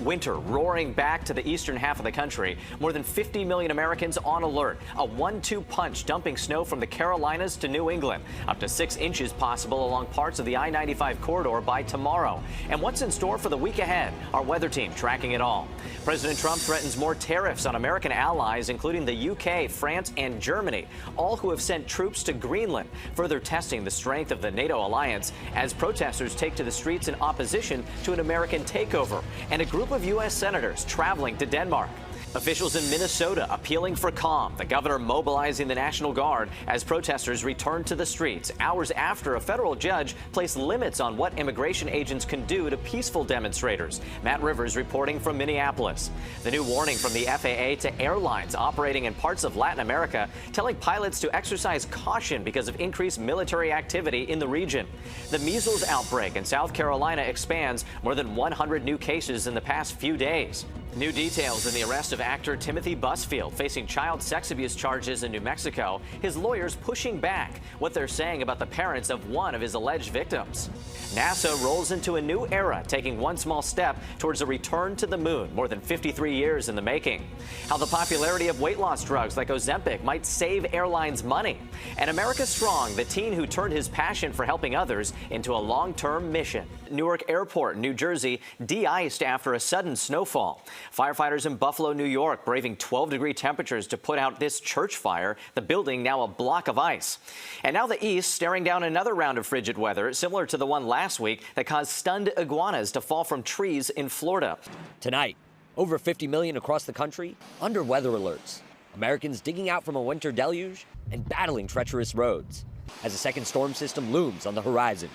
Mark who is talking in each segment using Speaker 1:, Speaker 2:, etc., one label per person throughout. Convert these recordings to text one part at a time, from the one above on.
Speaker 1: Winter roaring back to the eastern half of the country. More than 50 million Americans on alert. A 1-2 punch dumping snow from the Carolinas to New England. Up to 6 inches possible along parts of the I-95 corridor by tomorrow. And what's in store for the week ahead? Our weather team tracking it all. President Trump threatens more tariffs on American allies, including the UK, France, and Germany, all who have sent troops to Greenland, further testing the strength of the NATO alliance as protesters take to the streets in opposition to an American takeover, and a group of U.S. senators traveling to Denmark. Officials in Minnesota appealing for calm. The governor mobilizing the National Guard as protesters return to the streets hours after a federal judge placed limits on what immigration agents can do to peaceful demonstrators. Matt Rivers reporting from Minneapolis. The new warning from the FAA to airlines operating in parts of Latin America, telling pilots to exercise caution because of increased military activity in the region. The measles outbreak in South Carolina expands. More than 100 new cases in the past few days. New details in the arrest of actor Timothy Busfield, facing child sex abuse charges in New Mexico. His lawyers pushing back what they're saying about the parents of one of his alleged victims. NASA rolls into a new era, taking one small step towards a return to the moon, more than 53 years in the making. How the popularity of weight loss drugs like Ozempic might save airlines money. And America Strong, the teen who turned his passion for helping others into a long-term mission. Newark Airport, New Jersey, de-iced after a sudden snowfall. Firefighters in Buffalo, New York, braving 12-degree temperatures to put out this church fire, the building now a block of ice. And now the East staring down another round of frigid weather, similar to the one last week that caused stunned iguanas to fall from trees in Florida.
Speaker 2: Tonight, over 50 million across the country under weather alerts. Americans digging out from a winter deluge and battling treacherous roads as a second storm system looms on the horizon.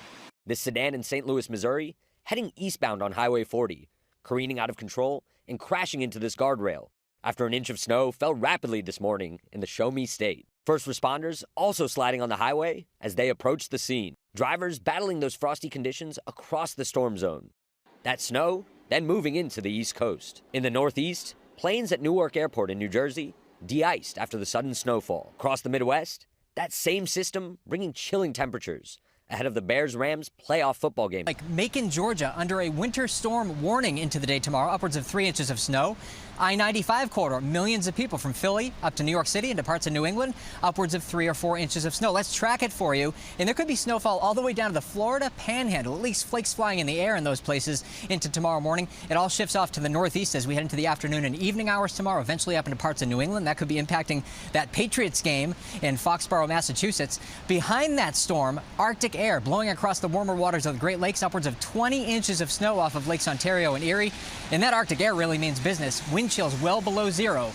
Speaker 2: This sedan in St. Louis, Missouri, heading eastbound on Highway 40, careening out of control and crashing into this guardrail after an inch of snow fell rapidly this morning in the Show Me state. First responders also sliding on the highway as they approached the scene. Drivers battling those frosty conditions across the storm zone. That snow then moving into the East Coast. In the Northeast, planes at Newark Airport in New Jersey de-iced after the sudden snowfall. Across the Midwest, that same system bringing chilling temperatures ahead of the Bears-Rams playoff football game.
Speaker 3: Like Macon, Georgia, under a winter storm warning into the day tomorrow, upwards of 3 inches of snow. I-95 corridor, millions of people from Philly up to New York City into parts of New England, upwards of 3 or 4 inches of snow. Let's track it for you. And there could be snowfall all the way down to the Florida Panhandle, at least flakes flying in the air in those places into tomorrow morning. It all shifts off to the northeast as we head into the afternoon and evening hours tomorrow, eventually up into parts of New England. That could be impacting that Patriots game in Foxborough, Massachusetts. Behind that storm, Arctic air blowing across the warmer waters of the Great Lakes, upwards of 20 inches of snow off of Lakes Ontario and Erie. And that Arctic air really means business. Wind chills well below zero.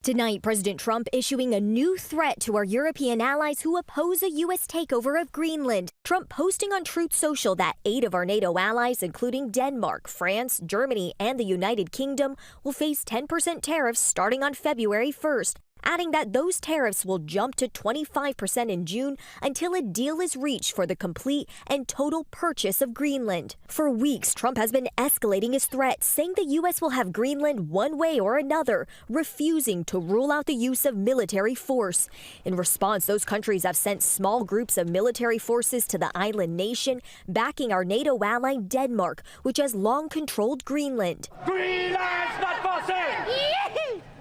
Speaker 4: Tonight, President Trump issuing a new threat to our European allies who oppose a U.S. takeover of Greenland. Trump posting on Truth Social that 8 of our NATO allies, including Denmark, France, Germany, and the United Kingdom, will face 10% tariffs starting on February 1st. Adding that those tariffs will jump to 25% in June until a deal is reached for the complete and total purchase of Greenland. For weeks, Trump has been escalating his threat, saying the U.S. will have Greenland one way or another, refusing to rule out the use of military force. In response, those countries have sent small groups of military forces to the island nation, backing our NATO ally Denmark, which has long controlled Greenland.
Speaker 5: Greenland's not for sale!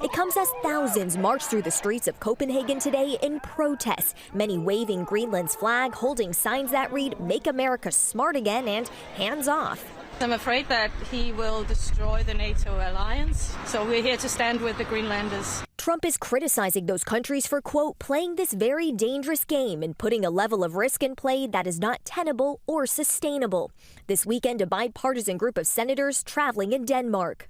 Speaker 4: It comes as thousands march through the streets of Copenhagen today in protest, many waving Greenland's flag, holding signs that read, "Make America Smart Again" and "Hands Off."
Speaker 6: I'm afraid that he will destroy the NATO alliance, so we're here to stand with the Greenlanders.
Speaker 4: Trump is criticizing those countries for, quote, playing this very dangerous game and putting a level of risk in play that is not tenable or sustainable. This weekend, a bipartisan group of senators traveling in Denmark.